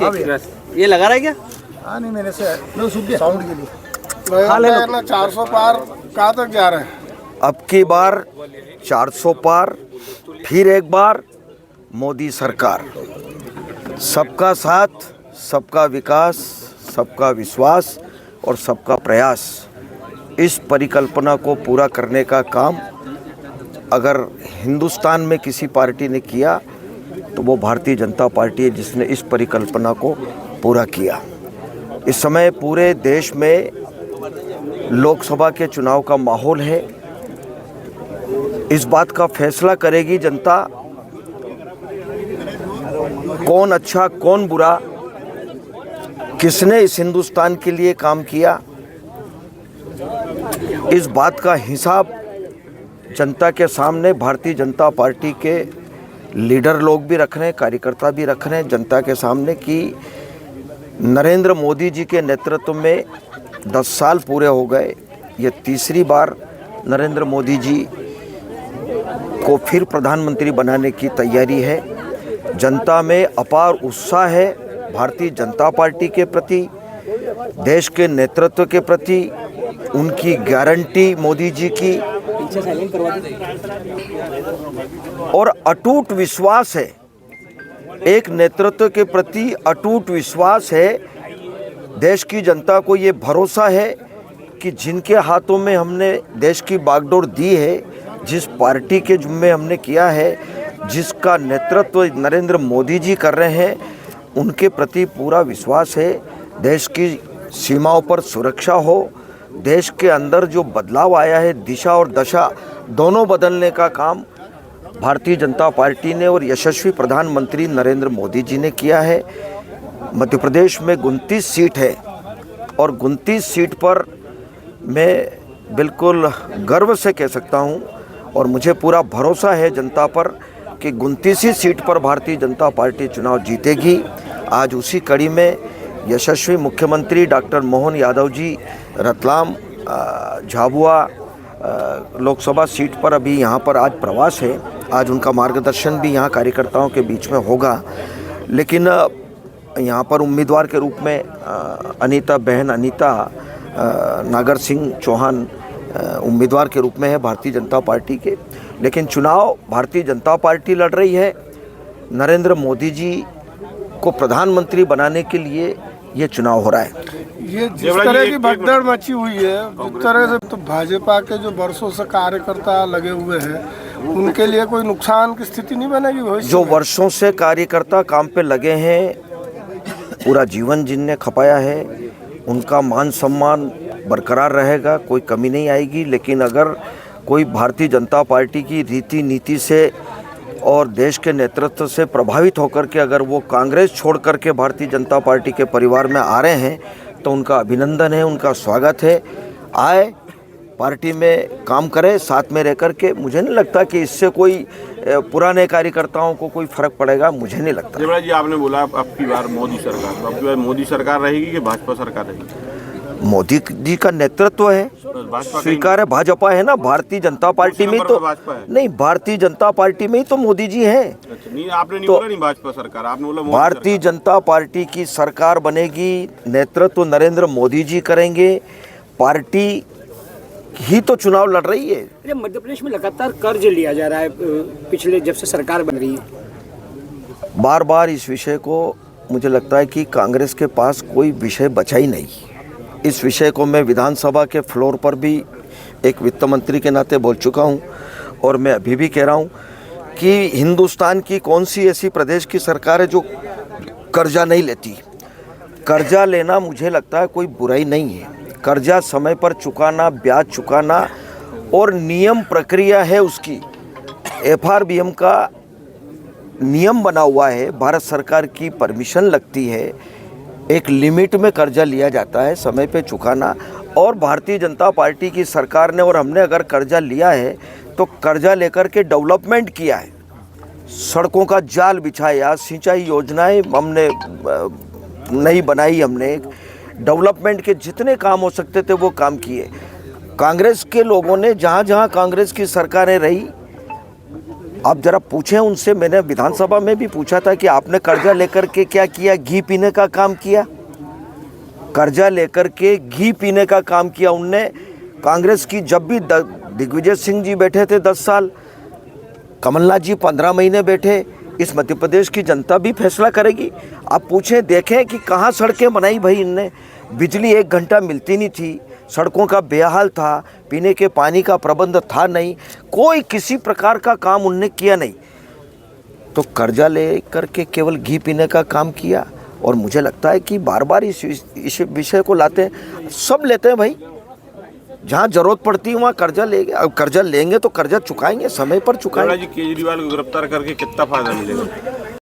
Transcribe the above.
ये लगा रहा है क्या? हाँ नहीं, मैंने से साउंड के लिए हाल है ना 400 पार कहाँ तक जा रहे हैं? अब की बार 400 पार, फिर एक बार मोदी सरकार। सबका साथ, सबका विकास, सबका विश्वास और सबका प्रयास, इस परिकल्पना को पूरा करने का काम अगर हिंदुस्तान में किसी पार्टी ने किया तो वो भारतीय जनता पार्टी है, जिसने इस परिकल्पना को पूरा किया। इस समय पूरे देश में लोकसभा के चुनाव का माहौल है। इस बात का फैसला करेगी जनता, कौन अच्छा कौन बुरा, किसने इस हिंदुस्तान के लिए काम किया। इस बात का हिसाब जनता के सामने भारतीय जनता पार्टी के लीडर लोग भी रख रहे हैं, कार्यकर्ता भी रख रहे हैं जनता के सामने कि नरेंद्र मोदी जी के नेतृत्व में 10 साल पूरे हो गए। ये तीसरी बार नरेंद्र मोदी जी को फिर प्रधानमंत्री बनाने की तैयारी है। जनता में अपार उत्साह है भारतीय जनता पार्टी के प्रति, देश के नेतृत्व के प्रति, उनकी गारंटी मोदी जी की, और अटूट विश्वास है, एक नेतृत्व के प्रति अटूट विश्वास है। देश की जनता को ये भरोसा है कि जिनके हाथों में हमने देश की बागडोर दी है, जिस पार्टी के जुम्मे हमने किया है, जिसका नेतृत्व नरेंद्र मोदी जी कर रहे हैं, उनके प्रति पूरा विश्वास है। देश की सीमाओं पर सुरक्षा हो, देश के अंदर जो बदलाव आया है, दिशा और दशा दोनों बदलने का काम भारतीय जनता पार्टी ने और यशस्वी प्रधानमंत्री नरेंद्र मोदी जी ने किया है। मध्य प्रदेश में 29 सीट है और 29 सीट पर मैं बिल्कुल गर्व से कह सकता हूं और मुझे पूरा भरोसा है जनता पर कि 29 सीट पर भारतीय जनता पार्टी चुनाव जीतेगी। आज उसी कड़ी में यशस्वी मुख्यमंत्री डॉक्टर मोहन यादव जी रतलाम झाबुआ लोकसभा सीट पर अभी यहाँ पर आज प्रवास है। आज उनका मार्गदर्शन भी यहाँ कार्यकर्ताओं के बीच में होगा। लेकिन यहाँ पर उम्मीदवार के रूप में अनीता नागर सिंह चौहान उम्मीदवार के रूप में है भारतीय जनता पार्टी के। लेकिन चुनाव भारतीय जनता पार्टी लड़ रही है। नरेंद्र मोदी जी को प्रधानमंत्री बनाने के लिए ये चुनाव हो रहा है। ये जिस तरह की भगदड़ मची हुई है, जिस तरह से तो भाजपा के जो वर्षों से कार्यकर्ता लगे हुए हैं, उनके लिए कोई नुकसान की स्थिति नहीं बनेगी भविष्य में? जो वर्षों से कार्यकर्ता काम पे लगे हैं, पूरा जीवन जिनने खपाया है, उनका मान सम्मान बरकरार रहेगा, कोई कमी नहीं आएगी। लेकिन अगर कोई भारतीय जनता पार्टी की रीति नीति से और देश के नेतृत्व से प्रभावित होकर के अगर वो कांग्रेस छोड़ करके भारतीय जनता पार्टी के परिवार में आ रहे हैं तो उनका अभिनंदन है, उनका स्वागत है। आए, पार्टी में काम करें, साथ में रह कर के। मुझे नहीं लगता कि इससे कोई पुराने कार्यकर्ताओं को कोई फर्क पड़ेगा, मुझे नहीं लगता। देवराज जी, आपने बोला अब की बार मोदी सरकार, तो अब की बार मोदी सरकार रहेगी कि भाजपा सरकार रहेगी? मोदी जी का नेतृत्व है, स्वीकार है, भाजपा है ना। भारतीय जनता पार्टी में तो नहीं, भारतीय जनता पार्टी में ही तो मोदी जी हैं। नहीं, आपने नहीं बोला नहीं भाजपा सरकार, आपने बोला भारतीय जनता पार्टी की सरकार बनेगी, नेतृत्व नरेंद्र मोदी जी करेंगे, पार्टी ही तो चुनाव लड़ रही है। मध्य प्रदेश में लगातार कर्ज लिया जा रहा है पिछले जब से सरकार बन रही है। बार बार इस विषय को मुझे लगता है कि कांग्रेस के पास कोई विषय बचा ही नहीं। इस विषय को मैं विधानसभा के फ्लोर पर भी एक वित्त मंत्री के नाते बोल चुका हूं और मैं अभी भी कह रहा हूं कि हिंदुस्तान की कौन सी ऐसी प्रदेश की सरकार है जो कर्जा नहीं लेती। कर्जा लेना मुझे लगता है कोई बुराई नहीं है। कर्जा समय पर चुकाना, ब्याज चुकाना और नियम प्रक्रिया है उसकी। FRBM का नियम बना हुआ है, भारत सरकार की परमिशन लगती है, एक लिमिट में कर्जा लिया जाता है, समय पे चुकाना। और भारतीय जनता पार्टी की सरकार ने और हमने अगर कर्जा लिया है तो कर्जा लेकर के डेवलपमेंट किया है, सड़कों का जाल बिछाया, सिंचाई योजनाएं हमने नई बनाई, हमने डेवलपमेंट के जितने काम हो सकते थे वो काम किए। कांग्रेस के लोगों ने जहाँ जहाँ कांग्रेस की सरकारें रही आप जरा पूछें उनसे। मैंने विधानसभा में भी पूछा था कि आपने कर्जा लेकर के क्या किया? घी पीने का काम किया। कर्जा लेकर के घी पीने का काम किया उनने। कांग्रेस की जब भी दिग्विजय सिंह जी बैठे थे 10 साल, कमलनाथ जी 15 महीने बैठे। इस मध्य प्रदेश की जनता भी फैसला करेगी। आप पूछें, देखें कि कहाँ सड़कें बनाई भाई इनने। बिजली 1 घंटा मिलती नहीं थी, सड़कों का बेहाल था, पीने के पानी का प्रबंध था नहीं, कोई किसी प्रकार का काम उनने किया नहीं। तो कर्जा ले करके केवल घी पीने का काम किया। और मुझे लगता है कि बार बार इस विषय को लाते हैं। सब लेते हैं भाई, जहाँ जरूरत पड़ती है वहाँ कर्जा लेंगे। अब कर्जा लेंगे तो कर्जा चुकाएंगे, समय पर चुकाएंगे। जी केजरीवाल को गिरफ्तार करके कितना फायदा मिलेगा?